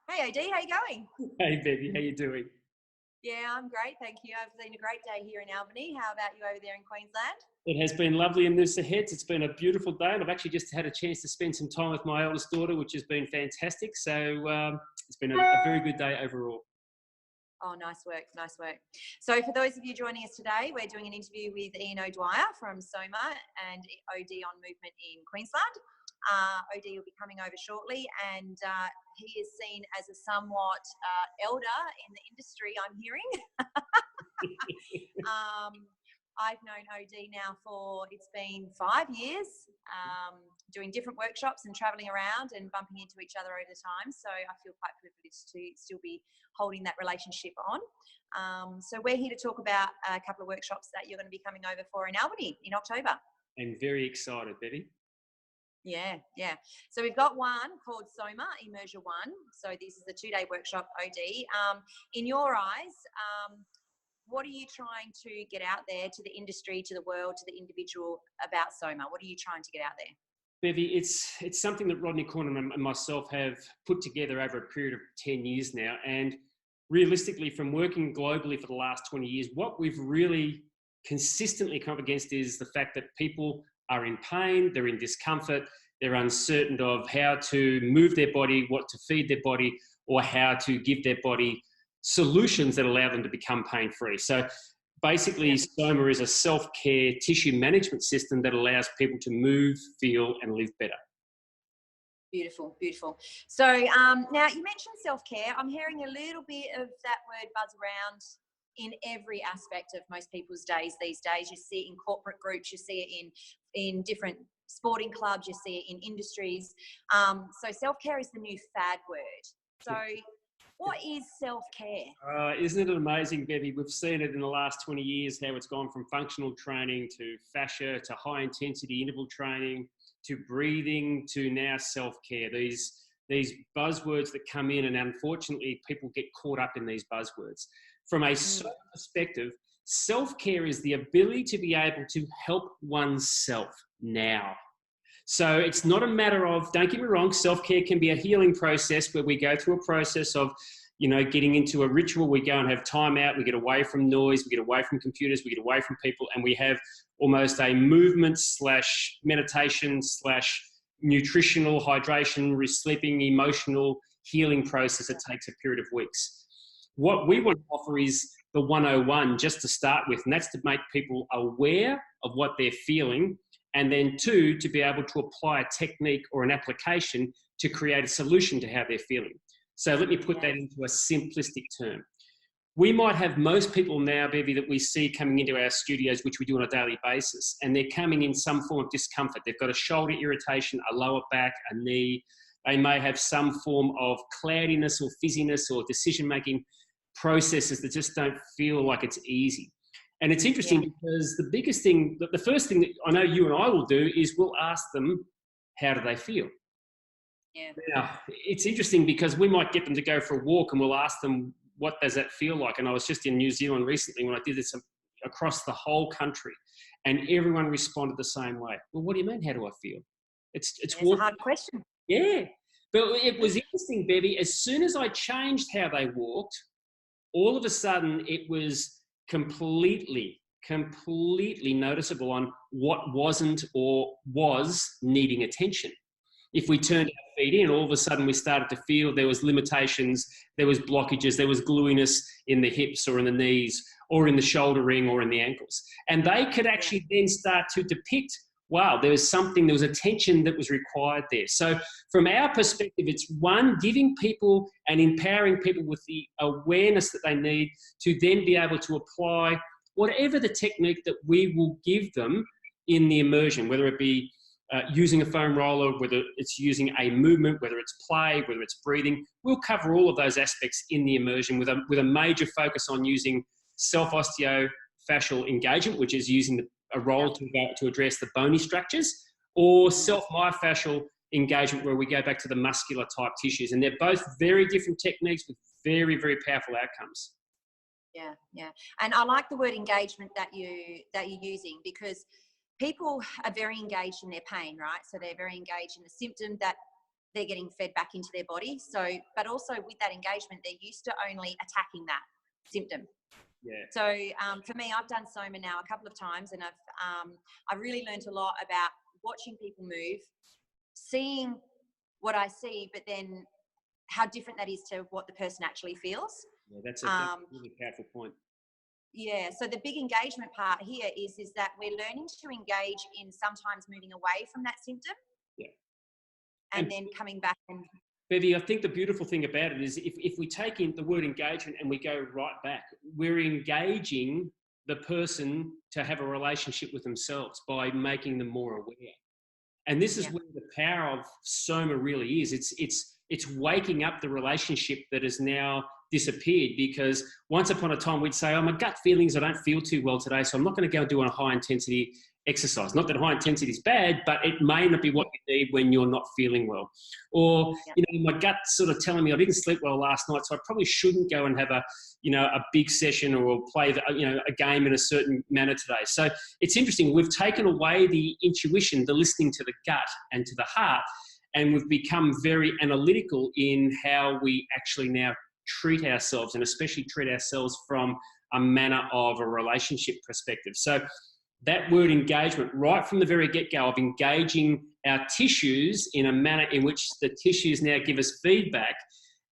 Hey OD, how you going? Hey, Bevie, how you doing? Yeah, I'm great, thank you. I've seen a great day here in Albany. How about you over there in Queensland? It has been lovely in Noosa Heads. It's been a beautiful day, and I've actually just had a chance to spend some time with my eldest daughter, which has been fantastic. So it's been a very good day overall. Oh, nice work, nice work. So for those of you joining us today, we're doing an interview with Ian O'Dwyer from SOMA and OD on movement in Queensland. OD will be coming over shortly, and he is seen as a somewhat elder in the industry, I'm hearing. I've known OD now for, it's been 5 years, doing different workshops and traveling around and bumping into each other over the time. So I feel quite privileged to still be holding that relationship on. So we're here to talk about a couple of workshops that you're going to be coming over for in Albany in October. I'm very excited, Bevie. Yeah. So we've got one called SOMA Immersion 1. So this is a 2-day workshop, OD. In your eyes, what are you trying to get out there to the industry, to the world, to the individual about SOMA? What are you trying to get out there? Bevie, it's something that Rodney Cornyn and myself have put together over a period of 10 years now. And realistically, from working globally for the last 20 years, what we've really consistently come up against is the fact that people are in pain, they're in discomfort, they're uncertain of how to move their body, what to feed their body, or how to give their body solutions that allow them to become pain-free. So basically, SOMA is a self-care tissue management system that allows people to move, feel, and live better. Beautiful, beautiful. So now you mentioned self-care. I'm hearing a little bit of that word buzz around in every aspect of most people's days these days. You see it in corporate groups, you see it in different sporting clubs, you see it in industries. So self-care is the new fad word. So what is self-care? Isn't it amazing, Bevie? We've seen it in the last 20 years, how it's gone from functional training to fascia to high-intensity interval training to breathing to now self-care. These buzzwords that come in, and unfortunately, people get caught up in these buzzwords. From a SOMA perspective, self-care is the ability to be able to help oneself now. So it's not a matter of, don't get me wrong, self-care can be a healing process where we go through a process of, getting into a ritual. We go and have time out, we get away from noise, we get away from computers, we get away from people, and we have almost a movement / meditation / nutritional, hydration, sleeping, emotional healing process that takes a period of weeks. What we want to offer is the 101 just to start with, and that's to make people aware of what they're feeling, and then 2, to be able to apply a technique or an application to create a solution to how they're feeling. So let me put that into a simplistic term. We might have most people now, Bevie, that we see coming into our studios, which we do on a daily basis, and they're coming in some form of discomfort. They've got a shoulder irritation, a lower back, a knee. They may have some form of cloudiness or fizziness or decision-making processes that just don't feel like it's easy. And it's interesting because the biggest thing, the first thing that I know you and I will do is we'll ask them, how do they feel? Yeah. Now, it's interesting because we might get them to go for a walk and we'll ask them, what does that feel like? And I was just in New Zealand recently when I did this across the whole country, and everyone responded the same way. Well, what do you mean, how do I feel? It's a hard question. Yeah. But it was interesting, Bevie, as soon as I changed how they walked, all of a sudden it was completely noticeable on what wasn't or was needing attention. If we turned our feet in, all of a sudden we started to feel there was limitations, there was blockages, there was gluiness in the hips or in the knees or in the shoulder ring or in the ankles. And they could actually then start to depict, wow, there was attention that was required there. So from our perspective, it's one, giving people and empowering people with the awareness that they need to then be able to apply whatever the technique that we will give them in the immersion, whether it be using a foam roller, whether it's using a movement, whether it's play, whether it's breathing. We'll cover all of those aspects in the immersion with a major focus on using self-osteofascial engagement, which is using a roller to address the bony structures, or self-myofascial engagement, where we go back to the muscular type tissues. And they're both very different techniques with very, very powerful outcomes. Yeah. And I like the word engagement that you're using, because people are very engaged in their pain, right? So they're very engaged in the symptom that they're getting fed back into their body. So, but also with that engagement, they're used to only attacking that symptom. Yeah. So for me, I've done SOMA now a couple of times, and I've really learned a lot about watching people move, seeing what I see, but then how different that is to what the person actually feels. Yeah, that's a really powerful point. Yeah, so the big engagement part here is that we're learning to engage in sometimes moving away from that symptom. Yeah. And then coming back and... Bevie, I think the beautiful thing about it is if we take in the word engagement and we go right back, we're engaging the person to have a relationship with themselves by making them more aware. And this is where the power of SOMA really is. It's waking up the relationship that has now disappeared, because once upon a time we'd say, oh, my gut feelings, I don't feel too well today, so I'm not going to go and do a high intensity exercise. Not that high intensity is bad, but it may not be what you need when you're not feeling well. Or, you know, my gut's sort of telling me I didn't sleep well last night, so I probably shouldn't go and have a big session or play a game in a certain manner today. So it's interesting. We've taken away the intuition, the listening to the gut and to the heart, and we've become very analytical in how we actually now treat ourselves, and especially treat ourselves from a manner of a relationship perspective. So that word engagement, right from the very get-go, of engaging our tissues in a manner in which the tissues now give us feedback,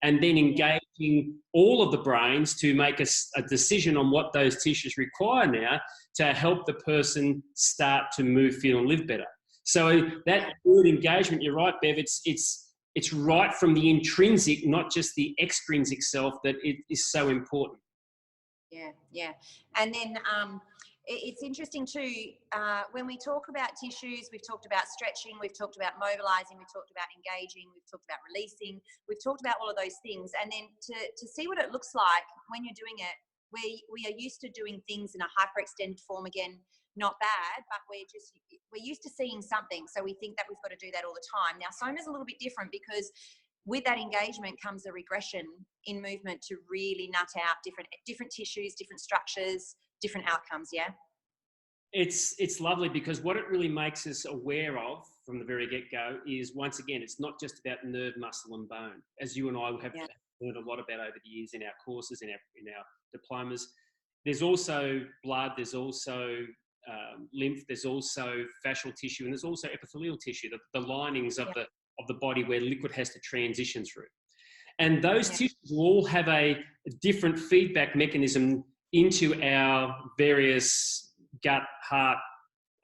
and then engaging all of the brains to make a decision on what those tissues require now to help the person start to move, feel, and live better. So that word engagement, you're right, Bev, it's right from the intrinsic, not just the extrinsic self, that it is so important. Yeah. And then it's interesting too, when we talk about tissues, we've talked about stretching, we've talked about mobilizing, we've talked about engaging, we've talked about releasing, we've talked about all of those things. And then to see what it looks like when you're doing it, we are used to doing things in a hyperextended form, again, not bad, but we're used to seeing something. So we think that we've got to do that all the time. Now, SOMA is a little bit different, because with that engagement comes a regression in movement to really nut out different tissues, different structures, different outcomes. Yeah. It's lovely, because what it really makes us aware of from the very get-go is, once again, it's not just about nerve, muscle and bone, as you and I have learned a lot about over the years in our courses, in our diplomas. There's also blood, there's also lymph, there's also fascial tissue, and there's also epithelial tissue, the linings of the body where liquid has to transition through. And those tissues will all have a different feedback mechanism into our various gut, heart,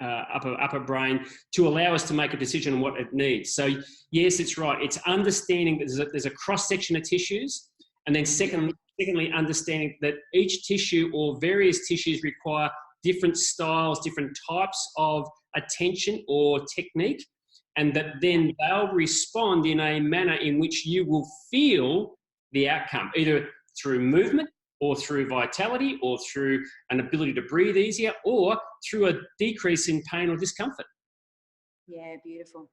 upper brain, to allow us to make a decision on what it needs. So yes, it's right. It's understanding that there's a cross-section of tissues, and then secondly, understanding that each tissue or various tissues require different styles, different types of attention or technique, and that then they'll respond in a manner in which you will feel the outcome, either through movement or through vitality or through an ability to breathe easier or through a decrease in pain or discomfort. Yeah, beautiful.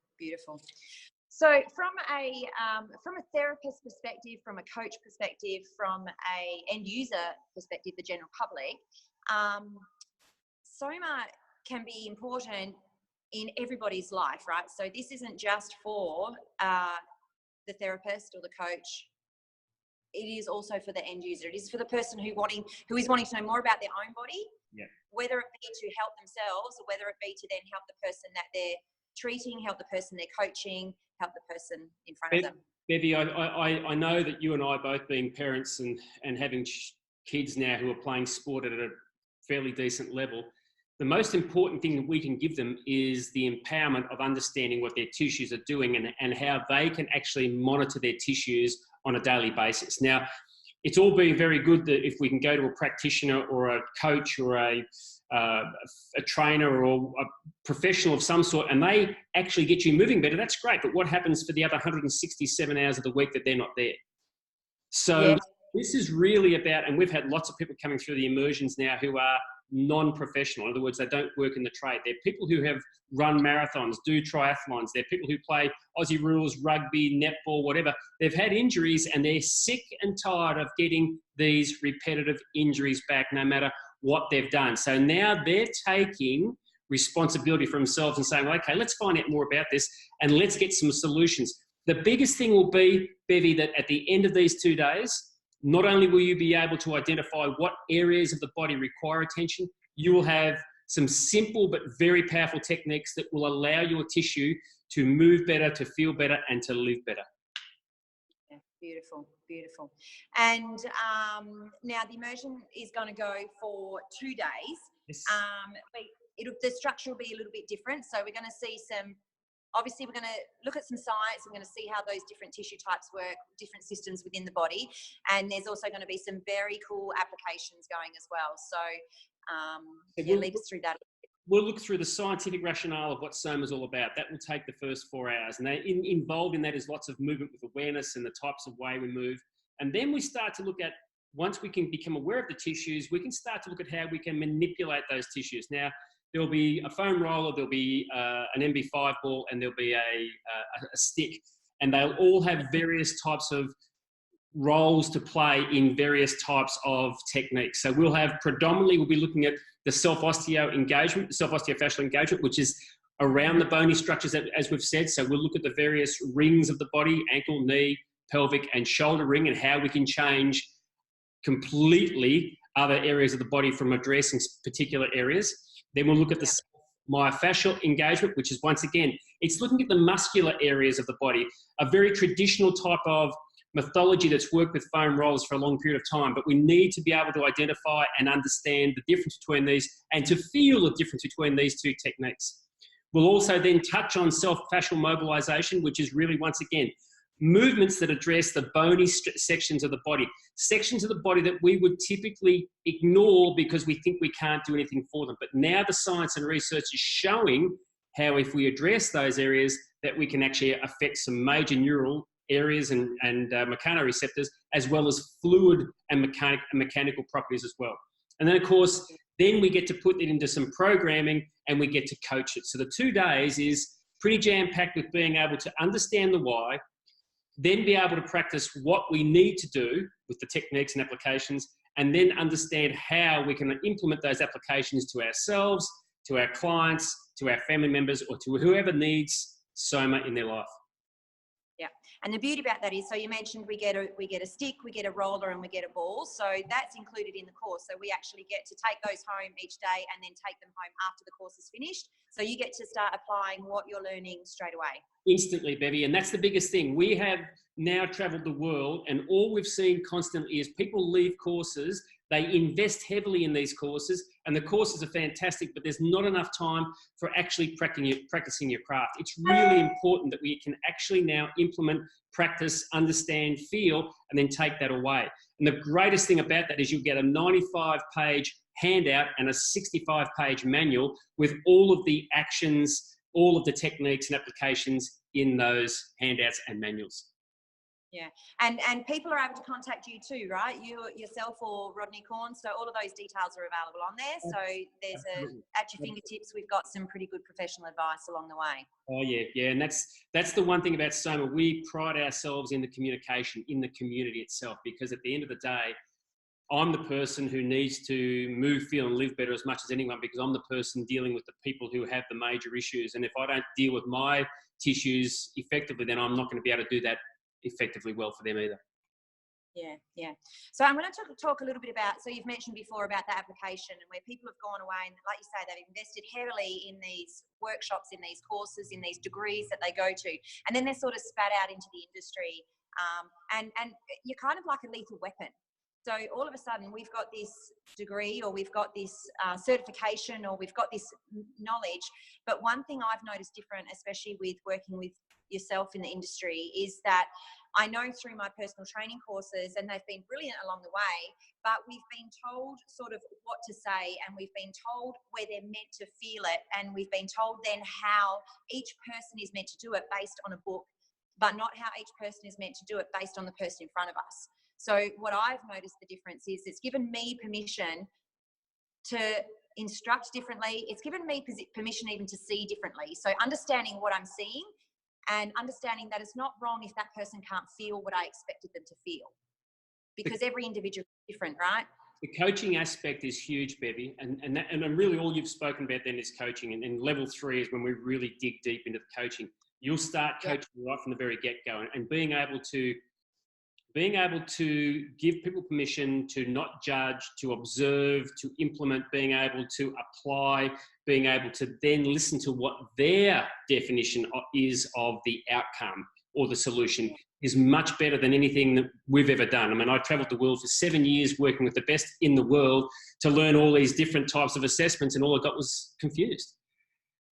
So from a therapist perspective, from a coach perspective, from a end user perspective, the general public, SOMA can be important in everybody's life, right? So this isn't just for the therapist or the coach. It is also for the end user. It is for the person who is wanting to know more about their own body, whether it be to help themselves or whether it be to then help the person that they're treating, help the person they're coaching, help the person in front of them. Bevie, I know that you and I both being parents and having kids now who are playing sport at a fairly decent level, the most important thing that we can give them is the empowerment of understanding what their tissues are doing and how they can actually monitor their tissues on a daily basis. Now, it's all being very good that if we can go to a practitioner or a coach or a trainer or a professional of some sort, and they actually get you moving better, that's great. But what happens for the other 167 hours of the week that they're not there? So this is really about, and we've had lots of people coming through the immersions now who are non-professional. In other words, they don't work in the trade. They're people who have run marathons, do triathlons. They're people who play Aussie rules, rugby, netball, whatever. They've had injuries and they're sick and tired of getting these repetitive injuries back, no matter what they've done. So now they're taking responsibility for themselves and saying, well, okay, let's find out more about this and let's get some solutions. The biggest thing will be, Bevie, that at the end of these 2 days, not only will you be able to identify what areas of the body require attention, you will have some simple but very powerful techniques that will allow your tissue to move better, to feel better, and to live better. Yeah, beautiful, beautiful. And now the immersion is going to go for 2 days. Yes. The structure will be a little bit different. So we're going to see obviously we're going to look at some science. We're going to see how those different tissue types work, different systems within the body. And there's also going to be some very cool applications going as well. So lead us through that. We'll look through the scientific rationale of what SOMA is all about. That will take the first 4 hours. And involved in that is lots of movement with awareness and the types of way we move. And then we start to look at, once we can become aware of the tissues, we can start to look at how we can manipulate those tissues. Now, there'll be a foam roller, there'll be an MB5 ball, and there'll be a stick. And they'll all have various types of roles to play in various types of techniques. So we'll be looking at the self-osteo engagement, self-osteofascial engagement, which is around the bony structures, as we've said. So we'll look at the various rings of the body, ankle, knee, pelvic, and shoulder ring, and how we can change completely other areas of the body from addressing particular areas. Then we'll look at the myofascial engagement, which is, once again, it's looking at the muscular areas of the body, a very traditional type of mythology that's worked with foam rollers for a long period of time, but we need to be able to identify and understand the difference between these and to feel the difference between these two techniques. We'll also then touch on self-fascial mobilization, which is really, once again, movements that address the bony sections of the body that we would typically ignore because we think we can't do anything for them. But now the science and research is showing how, if we address those areas, that we can actually affect some major neural areas and mechanoreceptors, as well as fluid and mechanical properties as well. And then, of course, then we get to put it into some programming and we get to coach it. So the 2 days is pretty jam-packed with being able to understand the why, then be able to practice what we need to do with the techniques and applications, and then understand how we can implement those applications to ourselves, to our clients, to our family members, or to whoever needs SOMA in their life. Yeah, and the beauty about that is, so you mentioned we get a stick, we get a roller, and we get a ball. So that's included in the course. So we actually get to take those home each day and then take them home after the course is finished. So you get to start applying what you're learning straight away. Instantly, Bevie, and that's the biggest thing. We have now traveled the world, and all we've seen constantly is people leave courses, they invest heavily in these courses, and the courses are fantastic, but there's not enough time for actually practicing your craft. It's really important that we can actually now implement, practice, understand, feel, and then take that away. And the greatest thing about that is you'll get a 95-page handout and a 65-page manual with all of the actions, all of the techniques and applications in those handouts and manuals. Yeah, and people are able to contact you too, right? You yourself or Rodney Corn. So all of those details are available on there. So there's at your fingertips. We've got some pretty good professional advice along the way. Oh yeah, and that's the one thing about SOMA. We pride ourselves in the communication in the community itself, because at the end of the day, I'm the person who needs to move, feel, and live better as much as anyone, because I'm the person dealing with the people who have the major issues. And if I don't deal with my tissues effectively, then I'm not going to be able to do that effectively well for them either. Yeah. So I'm going to talk a little bit about, so you've mentioned before about the application and where people have gone away and, like you say, they've invested heavily in these workshops, in these courses, in these degrees that they go to, and then they're sort of spat out into the industry, and you're kind of like a lethal weapon. So all of a sudden we've got this degree, or we've got this certification, or we've got this knowledge. But one thing I've noticed different, especially with working with yourself in the industry, is that I know through my personal training courses, and they've been brilliant along the way, but we've been told sort of what to say, and we've been told where they're meant to feel it, and we've been told then how each person is meant to do it based on a book, but not how each person is meant to do it based on the person in front of us. So what I've noticed the difference is, it's given me permission to instruct differently. It's given me permission even to see differently. So understanding what I'm seeing, and understanding that it's not wrong if that person can't feel what I expected them to feel, because every individual is different, right? The coaching aspect is huge, Bevie, and really all you've spoken about then is coaching, and level 3 is when we really dig deep into the coaching. you'll start coaching right from the very get-go, and being able to give people permission to not judge, to observe, to implement, being able to apply, being able to then listen to what their definition is of the outcome or the solution is much better than anything that we've ever done. I mean, I traveled the world for 7 years working with the best in the world to learn all these different types of assessments, and all I got was confused.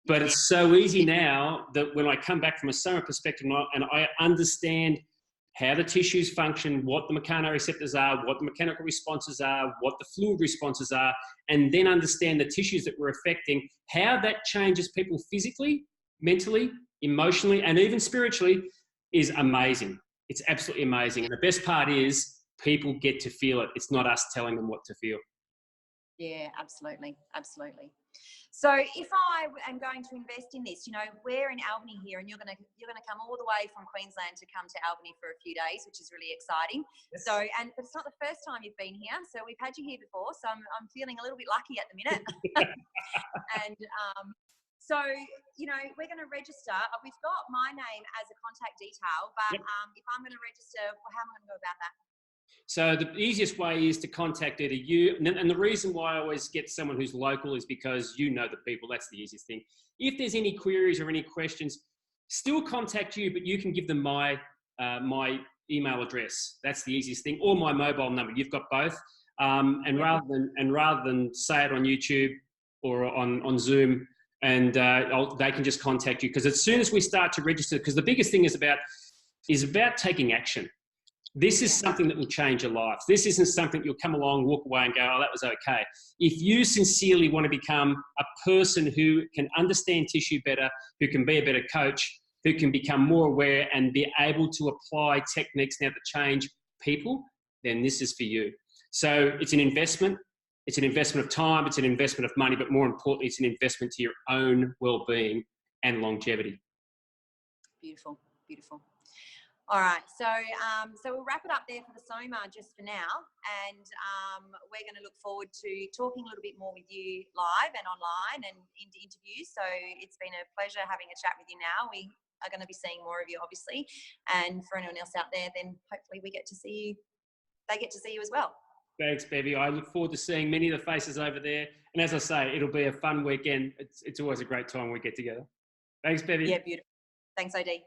But it's so easy now that when I come back from a SOMA perspective and I understand how the tissues function, what the mechanoreceptors are, what the mechanical responses are, what the fluid responses are, and then understand the tissues that we're affecting, how that changes people physically, mentally, emotionally, and even spiritually is amazing. It's absolutely amazing. And the best part is people get to feel it. It's not us telling them what to feel. Yeah, absolutely. Absolutely. So if I am going to invest in this, you know, we're in Albany here, and you're going to come all the way from Queensland to come to Albany for a few days, which is really exciting. Yes. So, and it's not the first time you've been here. So we've had you here before. So I'm feeling a little bit lucky at the minute. And so, you know, we're going to register. We've got my name as a contact detail, but if I'm going to register, how am I going to go about that? So the easiest way is to contact either you, and the reason why I always get someone who's local is because you know the people. That's the easiest thing. If there's any queries or any questions, still contact you, but you can give them my my email address. That's the easiest thing, or my mobile number. You've got both. And rather than say it on YouTube or on Zoom, and they can just contact you, because as soon as we start to register, because the biggest thing is about taking action. This is something that will change your life. This isn't something you'll come along, walk away and go, oh, that was okay. If you sincerely want to become a person who can understand tissue better, who can be a better coach, who can become more aware and be able to apply techniques now that change people, then this is for you. So it's an investment. It's an investment of time. It's an investment of money, but more importantly, it's an investment to your own well-being and longevity. Beautiful, beautiful. All right, so we'll wrap it up there for the SOMA just for now, and we're going to look forward to talking a little bit more with you live and online and into interviews. So it's been a pleasure having a chat with you now. We are going to be seeing more of you, obviously, and for anyone else out there, then hopefully we get to see you. They get to see you as well. Thanks, Bevie. I look forward to seeing many of the faces over there, and as I say, it'll be a fun weekend. It's always a great time when we get together. Thanks, Bevie. Yeah, beautiful. Thanks, OD.